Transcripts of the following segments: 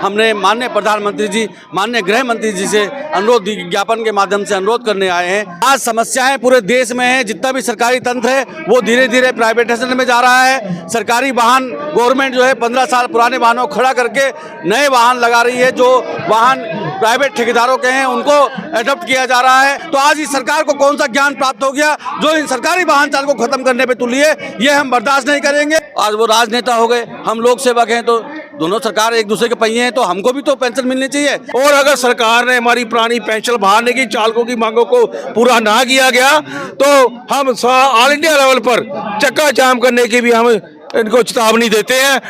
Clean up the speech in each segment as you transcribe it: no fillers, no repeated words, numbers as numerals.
हमने माननीय प्रधानमंत्री जी, माननीय गृह मंत्री जी से अनुरोध ज्ञापन के माध्यम से अनुरोध करने आए हैं। आज समस्याएं पूरे देश में है, जितना भी सरकारी तंत्र है वो धीरे धीरे प्राइवेटाइजेशन में जा रहा है। सरकारी वाहन गवर्नमेंट जो है 15 साल पुराने वाहनों को खड़ा करके नए वाहन लगा रही है। जो वाहन प्राइवेट ठेकेदारों के हैं उनको एडॉप्ट किया जा रहा है। तो आज इस सरकार को कौन सा ज्ञान प्राप्त हो गया जो इन सरकारी वाहन चालकों को खत्म करने पे तुली है, ये हम बर्दाश्त नहीं करेंगे। आज वो राजनेता हो गए, हम लोक सेवक हैं, तो दोनों सरकार एक दूसरे के पहिए हैं, तो हमको भी तो पेंशन मिलनी चाहिए। और अगर सरकार ने हमारी पुरानी पेंशन बहाने की चालकों की मांगों को पूरा ना किया गया तो हम ऑल इंडिया लेवल पर चक्का जाम करने की भी हम इनको चेतावनी देते हैं।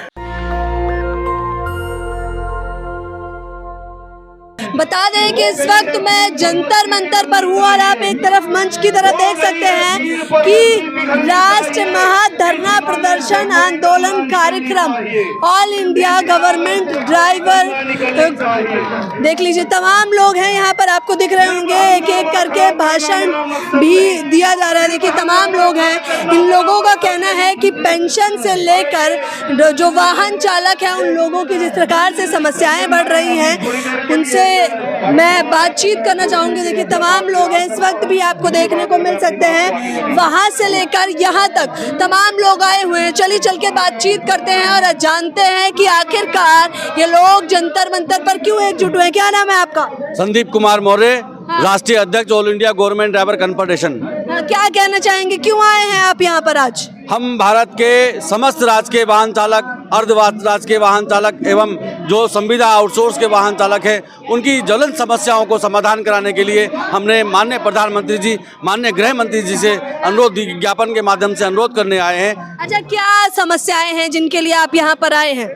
बता दें कि इस वक्त मैं जंतर मंतर पर हूँ और आप एक तरफ मंच की तरफ देख सकते हैं कि राष्ट्र महाधरना प्रदर्शन आंदोलन कार्यक्रम ऑल इंडिया गवर्नमेंट ड्राइवर, देख लीजिए तमाम लोग हैं यहाँ पर, आपको दिख रहे होंगे, एक एक करके भाषण भी दिया जा रहा है। देखिए तमाम लोग हैं, इन लोगों का कहना है कि पेंशन से लेकर जो वाहन चालक है उन लोगों की जिस प्रकार से समस्याएं बढ़ रही हैं उनसे मैं बातचीत करना चाहूंगी। देखिए तमाम लोग हैं, इस वक्त भी आपको देखने को मिल सकते हैं, वहां से लेकर यहाँ तक तमाम लोग आए हुए हैं। चलिए चल के बातचीत करते हैं और जानते हैं कि आखिरकार ये लोग जंतर मंतर पर क्यों एकजुट हुए। क्या नाम है आपका? संदीप कुमार मौर्य, राष्ट्रीय अध्यक्ष all India government driver confederation. क्या कहना चाहेंगे, क्यों आए हैं आप यहाँ पर आज? हम भारत के समस्त राज्य के वाहन चालक, अर्ध राज्य के वाहन चालक एवं जो संविदा आउटसोर्स के वाहन चालक हैं उनकी ज्वलंत समस्याओं को समाधान कराने के लिए हमने माननीय प्रधानमंत्री जी, माननीय गृह मंत्री जी से अनुरोध ज्ञापन के माध्यम से अनुरोध करने आए हैं। अच्छा, क्या समस्याएं हैं जिनके लिए आप यहाँ पर आए हैं?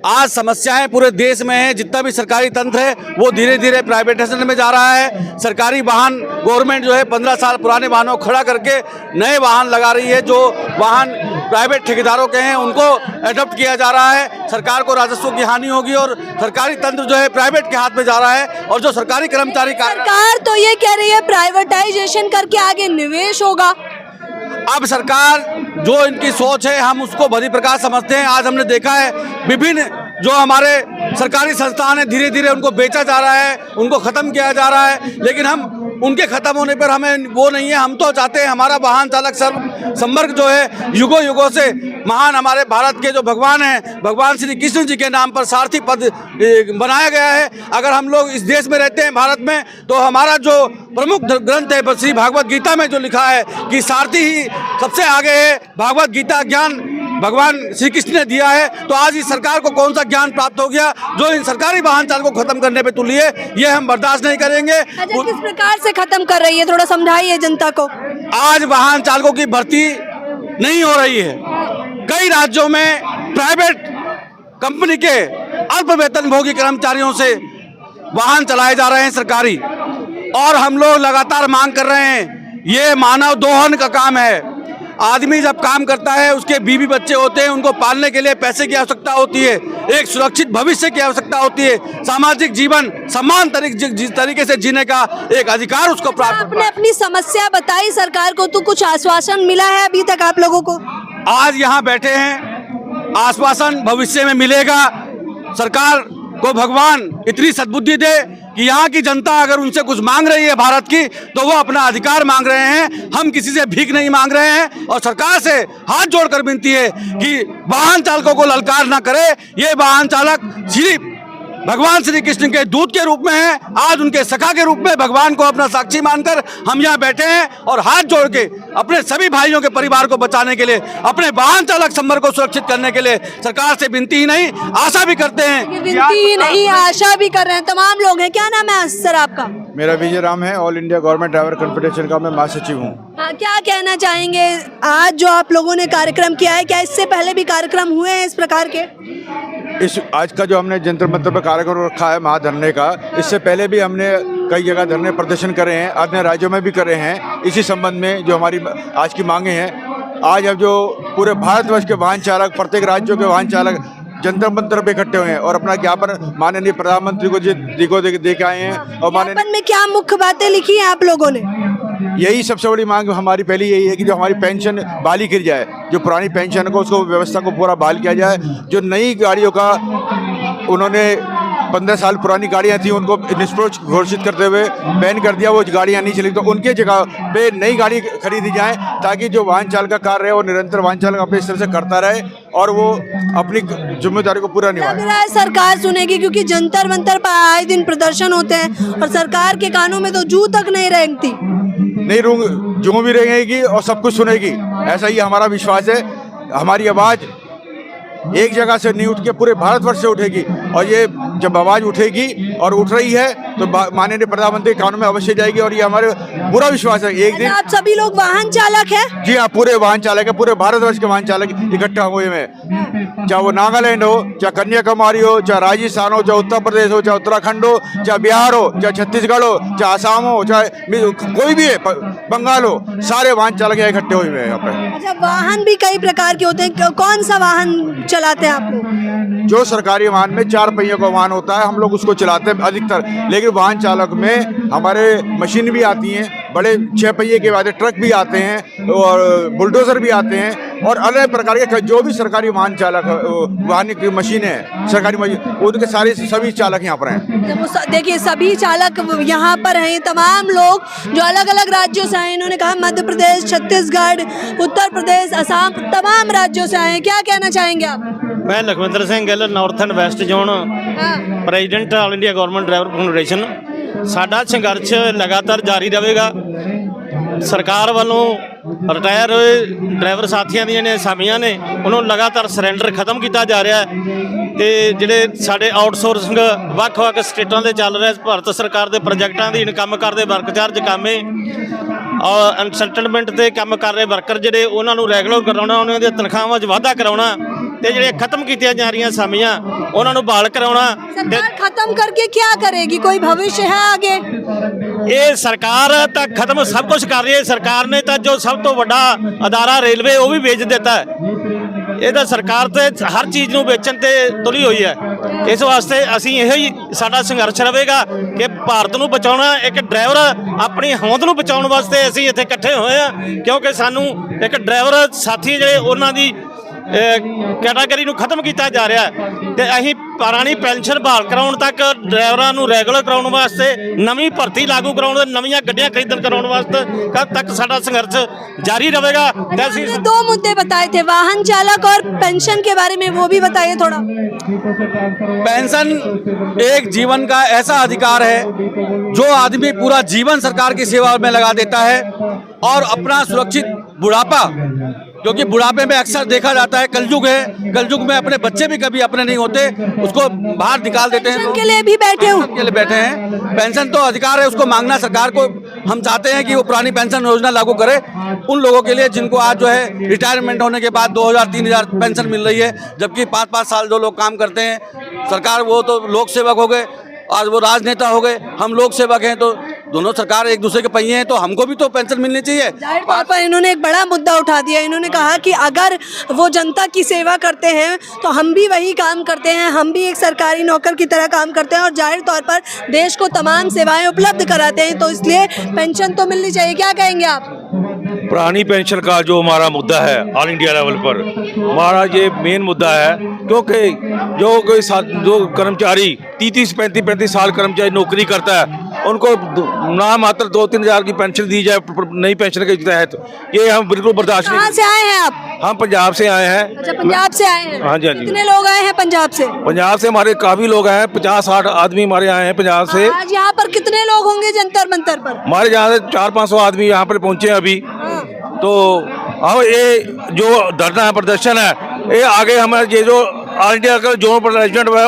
आज समस्याएं पूरे देश में है, जितना भी सरकारी तंत्र है वो धीरे धीरे प्राइवेटाइजेशन में जा रहा है। सरकारी वाहन गवर्नमेंट जो है 15 साल पुराने वाहनों को खड़ा करके नए वाहन लगा रही है। जो वाहन प्राइवेट ठेकेदारों के हैं उनको एडॉप्ट किया जा रहा है। सरकार को राजस्व की हानि होगी और सरकारी तंत्र जो है प्राइवेट के हाथ में जा रहा है। और जो सरकारी कर्मचारी, सरकार तो ये कह रही है प्राइवेटाइजेशन करके आगे निवेश होगा। अब सरकार जो इनकी सोच है हम उसको भली प्रकार समझते हैं। आज हमने देखा है विभिन्न जो हमारे सरकारी संस्थान है धीरे धीरे उनको बेचा जा रहा है, उनको खत्म किया जा रहा है, लेकिन हम उनके खत्म होने पर हमें वो नहीं है। हम तो चाहते हैं हमारा वाहन चालक संवर्ग जो है युगों युगों से महान हमारे भारत के जो भगवान हैं, भगवान श्री कृष्ण जी के नाम पर सारथी पद बनाया गया है। अगर हम लोग इस देश में रहते हैं भारत में, तो हमारा जो प्रमुख ग्रंथ है श्री भागवत गीता में जो लिखा है कि सारथी ही सबसे आगे है। भागवत गीता ज्ञान भगवान श्री कृष्ण ने दिया है। तो आज इस सरकार को कौन सा ज्ञान प्राप्त हो गया जो इन सरकारी वाहन चालकों को खत्म करने पे तुली है, ये हम बर्दाश्त नहीं करेंगे। किस प्रकार से खत्म कर रही है, थोड़ा समझाइए जनता को। आज वाहन चालकों की भर्ती नहीं हो रही है। कई राज्यों में प्राइवेट कंपनी के अल्प वेतनभोगी कर्मचारियों से वाहन चलाए जा रहे हैं सरकारी, और हम लोग लगातार मांग कर रहे हैं। ये मानव दोहन का काम है। आदमी जब काम करता है उसके बीवी बच्चे होते हैं, उनको पालने के लिए पैसे की आवश्यकता होती है, एक सुरक्षित भविष्य की आवश्यकता होती है, सामाजिक जीवन समान तरीके से जीने का एक अधिकार उसको प्राप्त। आपने अपनी समस्या बताई सरकार को, तो कुछ आश्वासन मिला है अभी तक आप लोगों को? आज यहाँ बैठे हैं, आश्वासन भविष्य में मिलेगा। सरकार को भगवान इतनी सद्बुद्धि दे कि यहाँ की जनता अगर उनसे कुछ मांग रही है भारत की, तो वो अपना अधिकार मांग रहे हैं। हम किसी से भीख नहीं मांग रहे हैं। और सरकार से हाथ जोड़कर विनती है कि वाहन चालकों को ललकार ना करे। ये वाहन चालक सिर्फ भगवान श्री कृष्ण के दूत के रूप में है। आज उनके सखा के रूप में भगवान को अपना साक्षी मानकर हम यहाँ बैठे हैं और हाथ जोड़ के अपने सभी भाइयों के परिवार को बचाने के लिए, अपने वाहन चालक संवर्ग को सुरक्षित करने के लिए सरकार से विनती ही नहीं आशा भी करते हैं। विनती ही नहीं आशा भी कर रहे हैं। तमाम लोग हैं। क्या नाम है सर आपका? मेरा विजय राम है, all India government driver confederation का मैं महासचिव हूँ। क्या कहना चाहेंगे, आज जो आप लोगों ने कार्यक्रम किया है, क्या इससे पहले भी कार्यक्रम हुए हैं इस प्रकार के? इस आज का जो हमने जंतर मंतर पर कार्यक्रम रखा है महाधरने का, इससे पहले भी हमने कई जगह धरने प्रदर्शन करे हैं, अन्य राज्यों में भी करे हैं इसी संबंध में जो हमारी आज की मांगे हैं। आज अब जो पूरे भारतवर्ष के वाहन चालक, प्रत्येक राज्यों के वाहन चालक जंतर मंतर पे इकट्ठे हुए हैं और अपना ज्ञापन माननीय प्रधानमंत्री को दे के आए हैं। और ज्ञापन में क्या मुख्य बातें लिखी हैं आप लोगों ने? यही सबसे बड़ी मांग हमारी पहली यही है कि जो हमारी पेंशन बहाली की जाए, जो पुरानी पेंशन को उसको व्यवस्था को पूरा बहाल किया जाए। जो नई गाड़ियों का उन्होंने 15 साल पुरानी गाड़ियां थी उनको निष्प्रभ घोषित करते हुए बैन कर दिया, वो गाड़ियां नहीं चली। तो उनके जगह पे नई गाड़ी खरीदी जाए ताकि जो वाहन चालक का कार्य है वो निरंतर वाहन चालक अपने इस तरह से करता रहे और वो अपनी जिम्मेदारी को पूरा निभाए। लग रहा है सरकार सुनेगी, क्योंकि जंतर मंतर पर आए दिन प्रदर्शन होते हैं और सरकार के कानों में तो जू तक नहीं रेंगती। नहीं जो भी रहेगी और सब कुछ सुनेगी, ऐसा ही हमारा विश्वास है। हमारी आवाज़ एक जगह से नहीं उठ के पूरे भारतवर्ष से उठेगी और ये जब आवाज़ उठेगी और उठ रही है तो माननीय प्रधानमंत्री के कानों में अवश्य जाएगी और ये हमारे पूरा विश्वास है एक दिन। आप सभी लोग वाहन चालक हैं? जी हाँ, पूरे वाहन चालक है, पूरे भारतवर्ष के वाहन चालक इकट्ठा हुए हैं, चाहे वो नागालैंड हो, चाहे कन्याकुमारी हो, चाहे राजस्थान हो, चाहे उत्तर प्रदेश हो, चाहे उत्तराखंड हो, चाहे बिहार हो, चाहे छत्तीसगढ़ हो, चाहे असम हो, चाहे कोई भी है, बंगाल हो, सारे वाहन चालक यहाँ इकट्ठे हुए हैं यहाँ पे। अच्छा, वाहन भी कई प्रकार के होते हैं, कौन सा वाहन चलाते हैं आप लोग? जो सरकारी वाहन में 4 पहियों का वाहन होता है हम लोग उसको चलाते हैं अधिकतर, लेकिन वाहन चालक में हमारे मशीन भी आती हैं, बड़े 6 पहिए के बाद ट्रक भी आते हैं और बुलडोजर भी आते हैं और अलग प्रकार के जो भी सरकारी वाहन चालक वाहन की मशीनें हैं, सरकारी मशीन, उनके सारे सभी चालक यहाँ पर हैं। देखिए सभी चालक यहाँ पर हैं, तमाम लोग जो अलग अलग राज्यों से आए। इन्होंने कहा मध्य प्रदेश, छत्तीसगढ़, उत्तर प्रदेश, असम, तमाम राज्यों से आए। क्या कहना चाहेंगे आप? मैं Lakhwinder Singh Gill north and West zone president all India government driver federation. ਸਾਡਾ ਸੰਘਰਸ਼ ਲਗਾਤਾਰ ਜਾਰੀ ਰਹੇਗਾ। ਸਰਕਾਰ ਵੱਲੋਂ ਰਿਟਾਇਰ ਹੋਏ ਡਰਾਈਵਰ ਸਾਥੀਆਂ ਦੀਆਂ ਨੇ ਅਸਾਮੀਆਂ ਨੇ ਉਹਨਾਂ ਨੂੰ ਲਗਾਤਾਰ ਸਰੈਂਡਰ ਖਤਮ ਕੀਤਾ ਜਾ ਰਿਹਾ ਹੈ ਤੇ ਜਿਹੜੇ ਸਾਡੇ ਆਊਟਸੋਰਸਿੰਗ ਵੱਖ-ਵੱਖ ਸਟੇਟਾਂ ਦੇ ਚੱਲ ਰਹੇ ਭਾਰਤ ਸਰਕਾਰ ਦੇ ਪ੍ਰੋਜੈਕਟਾਂ ਅਧੀਨ ਕੰਮ ਕਰਦੇ ਵਰਕ ਚਾਰਜ ਕਾਮੇ ਔਰ ਅਨਸੈਟਲਮੈਂਟ ਤੇ ਕੰਮ ਕਰ ਰਹੇ ਵਰਕਰ ਜਿਹੜੇ ਉਹਨਾਂ ਨੂੰ ਰੈਗੂਲਰ ਕਰਾਉਣਾ, ਉਹਨਾਂ ਦੀਆਂ ਤਨਖਾਹਾਂ 'ਚ ਵਾਧਾ ਕਰਾਉਣਾ ਤੇ ਜਿਹੜੇ ਖਤਮ ਕੀਤੀਆਂ ਜਾ ਰਹੀਆਂ ਅਸਾਮੀਆਂ ਉਹਨਾਂ ਨੂੰ ਬਹਾਲ ਕਰਾਉਣਾ। सरकार खत्म करके क्या करेगी? कोई भविष्य है आगे? ਇਹ ਸਰਕਾਰ ਤਾਂ ਖਤਮ ਸਭ ਕੁਝ ਕਰ ਰਹੀ ਹੈ। ਸਰਕਾਰ ਨੇ ਤਾਂ ਜੋ ਸਭ ਤੋਂ ਵੱਡਾ ਅਦਾਰਾ ਰੇਲਵੇ ਉਹ ਵੀ ਵੇਚ ਦਿੱਤਾ ਹੈ। ਇਹ ਤਾਂ ਸਰਕਾਰ ਤੇ ਹਰ ਚੀਜ਼ ਨੂੰ ਵੇਚਣ ਤੇ ਤੁਲੀ ਹੋਈ ਹੈ। ਇਸ ਵਾਸਤੇ ਅਸੀਂ ਇਹੋ ਹੀ ਸਾਡਾ ਸੰਘਰਸ਼ ਰਹੇਗਾ ਕਿ ਭਾਰਤ ਨੂੰ ਬਚਾਉਣਾ। ਇੱਕ ਡਰਾਈਵਰ ਆਪਣੀ ਹੋਂਦ ਨੂੰ ਬਚਾਉਣ ਵਾਸਤੇ ਅਸੀਂ ਇੱਥੇ ਇਕੱਠੇ ਹੋਏ ਆ, ਕਿਉਂਕਿ ਸਾਨੂੰ ਇੱਕ ਡਰਾਈਵਰ ਸਾਥੀ ਜਿਹੜੇ ਉਹਨਾਂ ਦੀ ਕੈਟਾਗਰੀ ਨੂੰ ਖਤਮ ਕੀਤਾ ਜਾ ਰਿਹਾ ਤੇ ਅਸੀਂ ਪੁਰਾਣੀ ਪੈਨਸ਼ਨ ਬਹਾਲ ਕਰਾਉਣ ਤੱਕ, ਡਰਾਈਵਰਾਂ ਨੂੰ ਰੈਗੂਲਰ ਕਰਾਉਣ ਵਾਸਤੇ, ਨਵੀਂ ਭਰਤੀ ਲਾਗੂ ਕਰਾਉਣ, ਨਵੀਆਂ ਗੱਡੀਆਂ ਖਰੀਦਣ ਕਰਾਉਣ ਵਾਸਤੇ ਕਦ ਤੱਕ ਸਾਡਾ ਸੰਘਰਸ਼ ਜਾਰੀ ਰਹੇਗਾ। ਤੇ ਅਸੀਂ 2 मुद्दे बताए थे, वाहन चालक और पेंशन के बारे में, वो भी बताइए थोड़ा। पेंशन एक जीवन का ऐसा अधिकार है जो आदमी पूरा जीवन सरकार की सेवा में लगा देता है और अपना सुरक्षित बुढ़ापा, क्योंकि बुढ़ापे में अक्सर देखा जाता है कलयुग है, कलयुग में अपने बच्चे भी कभी अपने नहीं होते, उसको बाहर निकाल देते हैं। पेंशन के लिए भी बैठे हो? के लिए बैठे हैं। पेंशन तो अधिकार है, उसको मांगना सरकार को। हम चाहते हैं कि वो पुरानी पेंशन योजना लागू करे उन लोगों के लिए जिनको आज जो है रिटायरमेंट होने के बाद 2000-3000 पेंशन मिल रही है, जबकि 5-5 साल जो लोग काम करते हैं सरकार, वो तो लोक सेवक हो गए, आज वो राजनेता हो गए, हम लोक सेवक हैं। तो दोनों सरकार एक दूसरे के पहिए हैं, तो हमको भी तो पेंशन मिलनी चाहिए। जाहिर तौर पर इन्होंने एक बड़ा मुद्दा उठा दिया। इन्होंने कहा कि अगर वो जनता की सेवा करते हैं तो हम भी वही काम करते हैं, हम भी एक सरकारी नौकर की तरह काम करते हैं और जाहिर तौर पर देश को तमाम सेवाएं उपलब्ध कराते हैं, तो इसलिए पेंशन तो मिलनी चाहिए। क्या कहेंगे आप? पुरानी पेंशन का जो हमारा मुद्दा है ऑल इंडिया लेवल पर, हमारा ये मेन मुद्दा है, क्योंकि जो कर्मचारी 30-35 साल कर्मचारी नौकरी करता है उनको ना मात्र 2-3 हज़ार की पेंशन दी जाए नई पेंशन के तहत, ये हम बिल्कुल बर्दाश्त नहीं। कहाँ से आए हैं आप? हम पंजाब से आए हैं। अच्छा, पंजाब से आए हैं? हाँ जी, हाँ जी। कितने लोग आए हैं पंजाब से? पंजाब से हमारे काफ़ी लोग हैं, 50-60 आदमी हमारे आए हैं पंजाब से। आज यहाँ पर कितने लोग होंगे जंतर मंतर पर? हमारे यहाँ से 400-500 आदमी यहाँ पर पहुँचे हैं अभी। तो अब ये जो धरना प्रदर्शन है, ये आगे हमारे ये जो ऑल इंडिया का जो प्रेसिडेंट है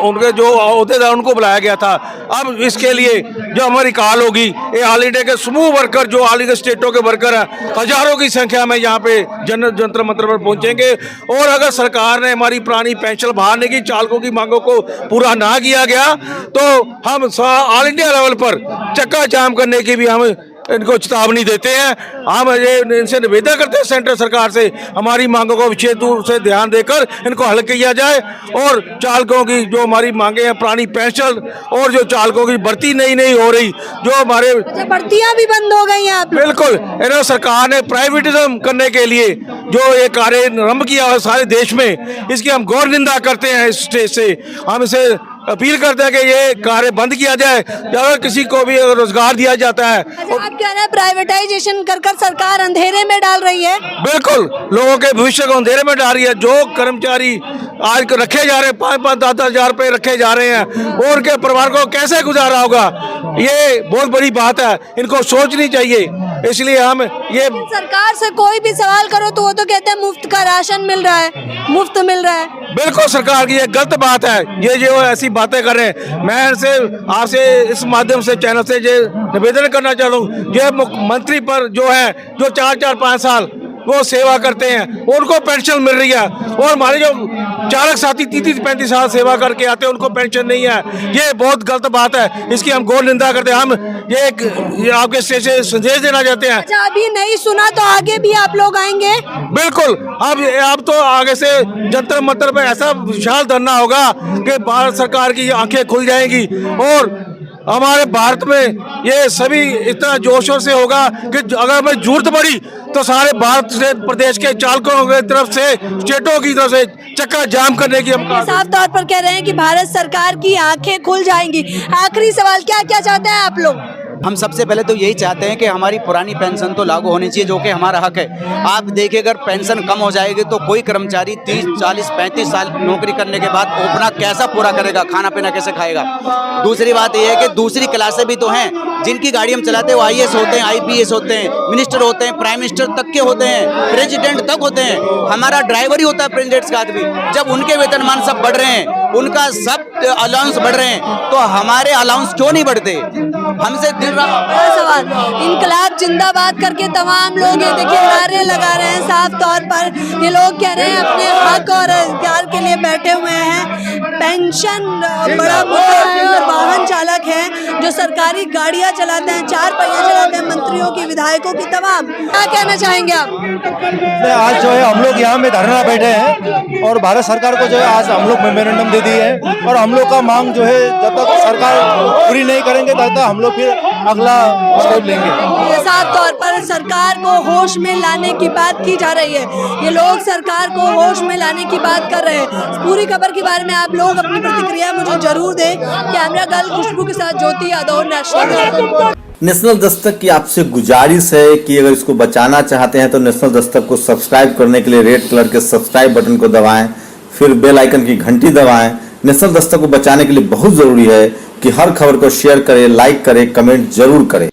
उनके जो अहदेदार उनको बुलाया गया था। अब इसके लिए जो हमारी कॉल होगी, ये ऑल इंडिया के समूह वर्कर जो ऑल इंडिया स्टेटों के वर्कर हैं, हजारों की संख्या में यहाँ पे जंतर मंतर पर पहुँचेंगे। और अगर सरकार ने हमारी पुरानी पेंशन बहाने की चालकों की मांगों को पूरा ना किया गया तो हम ऑल इंडिया लेवल पर चक्का जाम करने की भी हम इनको चेतावनी देते हैं। हम ये इनसे निवेदन करते हैं सेंट्रल सरकार से, हमारी मांगों को विशेष रूप से ध्यान देकर इनको हल किया जाए और चालकों की जो हमारी मांगे हैं, पुरानी पेंशन और जो चालकों की भर्ती नहीं हो रही, जो हमारे भर्तियां भी बंद हो गई हैं आप लोग। बिल्कुल, इन्होंने सरकार ने प्राइवेटिज्म करने के लिए जो ये कार्य आरंभ किया है सारे देश में, इसकी हम घोर निंदा करते हैं। इस स्टेज से हम इसे अपील करते हैं कि ये कार्य बंद किया जाए, अगर किसी को भी रोजगार दिया जाता है। अच्छा, आप कह रहे हैं प्राइवेटाइजेशन कर सरकार अंधेरे में डाल रही है। बिल्कुल, लोगों के भविष्य को अंधेरे में डाल रही है। जो कर्मचारी आज रखे जा रहे हैं, 5-5, 10-10 हजार रुपए रखे जा रहे हैं, और उनके परिवार को कैसे गुजारा होगा, ये बहुत बड़ी बात है, इनको सोचनी चाहिए। इसलिए हम ये सरकार से कोई भी सवाल करो तो वो तो कहते हैं मुफ्त का राशन मिल रहा है, मुफ्त मिल रहा है। बिल्कुल, सरकार की ये गलत बात है, ये जो ऐसी बातें कर रहे हैं। मैं इनसे आपसे इस माध्यम से चैनल से ये निवेदन करना चाहता हूँ, ये मुख्यमंत्री पर जो है, जो 4-4-5 साल वो सेवा करते हैं, उनको पेंशन मिल रही है, और हमारे जो चालक साथी 30-35 साल सेवा करके आते हैं उनको पेंशन नहीं है। ये बहुत गलत बात है, इसकी हम घोर निंदा करते हैं। हम ये आपके स्टेज से संदेश देना चाहते हैं। अच्छा, अभी नहीं सुना तो आगे भी आप लोग आएंगे? बिल्कुल, अब तो आगे से जंतर मंतर पे ऐसा विशाल धरना होगा कि भारत सरकार की आंखें खुल जाएंगी, और हमारे भारत में ये सभी इतना जोशों से होगा कि अगर हमें जरूरत पड़ी तो सारे भारत से प्रदेश के चालकों की तरफ से, स्टेटों की तरफ से चक्का जाम करने की हम साफ तौर पर कह रहे हैं कि भारत सरकार की आंखें खुल जाएंगी। आखिरी सवाल, क्या क्या चाहते हैं आप लोग? हम सबसे पहले तो यही चाहते हैं कि हमारी पुरानी पेंशन तो लागू होनी चाहिए, जो कि हमारा हक है। आप देखिए, अगर पेंशन कम हो जाएगी तो कोई कर्मचारी 30, 40, 35 साल नौकरी करने के बाद अपना कैसा पूरा करेगा, खाना पीना कैसे खाएगा। दूसरी बात यह है कि दूसरी क्लासें भी तो हैं, जिनकी गाड़ी हम चलाते हैं वो IAS होते हैं, IPS होते हैं, मिनिस्टर होते हैं, प्राइम मिनिस्टर तक के होते हैं, प्रेसिडेंट तक होते हैं। हमारा ड्राइवर ही होता है प्रेसिडेंट का आदमी। जब उनके वेतनमान सब बढ़ रहे हैं, उनका सब अलाउंस बढ़ रहे हैं, तो हमारे अलाउंस क्यों नहीं बढ़ते? हमसे बड़ा सवाल, इनकलाब जिंदाबाद करके तमाम लोग ये देखिए नारे लगा रहे हैं। साफ तौर पर ये लोग कह रहे हैं अपने हक और अधिकार के लिए बैठे हुए हैं। पेंशन बड़ा मुद्दा है, और वाहन चालक हैं जो सरकारी गाड़ियां चलाते हैं, 4 पहिया चलाते हैं, मंत्रियों की, विधायकों की, तमाम। क्या कहना चाहेंगे आप? आज जो है हम लोग यहाँ में धरना बैठे हैं, और भारत सरकार को जो है आज हम लोग मेमोरेंडम दे दिए हैं, और हम लोग का मांग जो है जब तक सरकार पूरी नहीं करेंगे तब तक हम लोग फिर अगला स्टेप लेंगे। ये साफ तौर पर सरकार को होश में लाने की बात की जा रही है। ये लोग सरकार को होश में लाने की बात कर रहे हैं। पूरी खबर के बारे में आप लोग अपनी प्रतिक्रिया मुझे जरूर दें। कैमरा गर्ल खुशबू के साथ ज्योति यादव, नेशनल दस्तक की आपसे गुजारिश है कि अगर इसको बचाना चाहते हैं तो नेशनल दस्तक को सब्सक्राइब करने के लिए रेड कलर के सब्सक्राइब बटन को दबाएं, फिर बेल आइकन की घंटी दबाएं। नेशनल दस्तक को बचाने के लिए बहुत जरूरी है कि हर खबर को शेयर करें, लाइक करें, कमेंट जरूर करें।